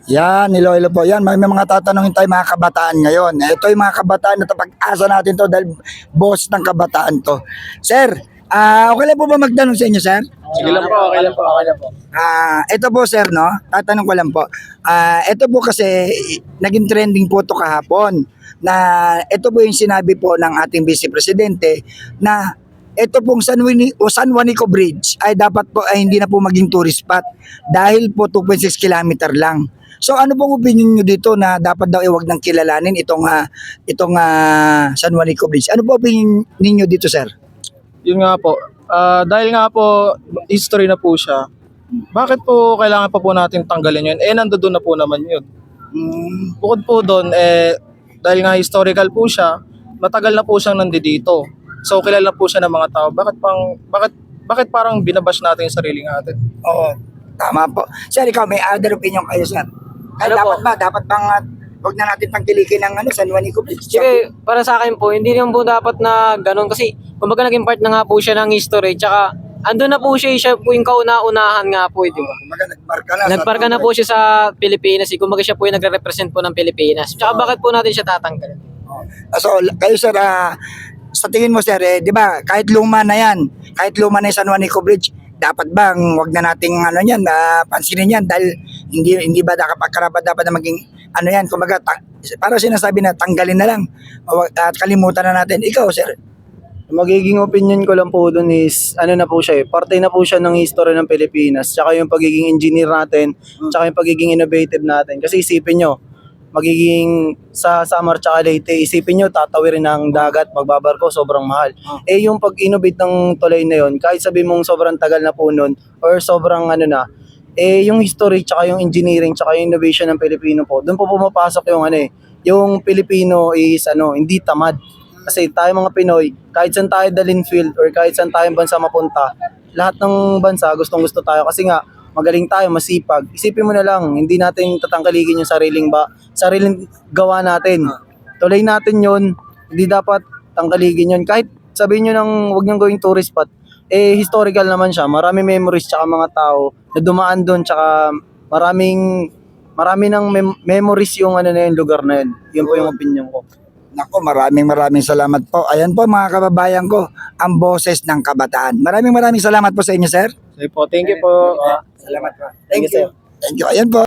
Yan, Iloilo po. Yan, may mga tatanungin tayo mga kabataan ngayon. Ito yung mga kabataan na pag-asa natin to dahil boss ng kabataan to. Sir, okay lang po ba magtanong sa inyo, sir? Sige lang po, okay lang po, okay lang po. Ito po, sir, no? Tatanong ko lang po. Ito po kasi, naging trending po to kahapon na ito po yung sinabi po ng ating Vice Presidente na ito pong San Juanico Bridge ay dapat po ay hindi na po maging tourist spot dahil po 2.6 kilometer lang. So ano pong opinion nyo dito na dapat daw iwag nang kilalanin itong San Juanico Bridge? Ano po opinion ninyo dito, sir? Yun nga po, dahil nga po, history na po siya, bakit po kailangan pa po natin tanggalin yun? Nandoon na po naman yun. Bukod po doon, dahil nga historical po siya, matagal na po siyang nandito. So kilala po siya ng mga tao. Bakit parang binabash natin yung sarili natin? Oo, tama po. Sir, ikaw may other opinion kayo, sir? Ay, Ano dapat bang wag na natin tangkilikin ng San Juanico Bridge? Sige, para sa akin po, hindi naman po dapat na ganun kasi kumbaga naging part na nga po siya ng history tsaka andun na po siya po yung kauna-unahan nga po, di ba? Kumbaga, Nagparka na po siya sa Pilipinas, kumbaga siya po yung nagre-represent po ng Pilipinas. Tsaka bakit po natin siya tatanggalin? So, kayo, sir, sa tingin mo, sir, di ba, kahit luma na yan, kahit luma na yung San Juanico Bridge, dapat bang wag na nating pansinin yan dahil hindi ba karapat dapat na maging yan, kumbaga para sinasabi na tanggalin na lang at kalimutan na natin. Ikaw, sir? Magiging opinion ko lang po dun is, na po siya parte na po siya ng history ng Pilipinas, tsaka yung pagiging engineer natin, tsaka yung pagiging innovative natin. Kasi isipin nyo, magiging sa Samar tsaka Leyte, isipin nyo, tatawirin ng dagat, magbabarko, sobrang mahal. Yung pag-innovate ng tulay na yun, kahit sabi mong sobrang tagal na po nun, or sobrang yung history, tsaka yung engineering, tsaka yung innovation ng Pilipino po, doon po pumapasok yung yung Pilipino is hindi tamad. Kasi tayo mga Pinoy, kahit saan tayo dalhin field or kahit saan tayong bansa mapunta, lahat ng bansa gustong-gusto tayo kasi nga magaling tayo, masipag. Isipin mo na lang, hindi natin tatangkaligin yung sariling gawa natin. Tulay natin yun, hindi dapat tangkaligin yun. Kahit sabihin nyo nang huwag nyo gawing tourist spot, historical naman siya. Marami memories tsaka mga tao na dumaan doon tsaka marami ng memories yung yung lugar na yun. Yun po yung opinion ko. Nako, maraming salamat po. Ayan po mga kababayan ko, ang boses ng kabataan. Maraming salamat po sa inyo, sir. Sige po, thank you po. Salamat po. Thank you, sir. Thank you. Ayan po.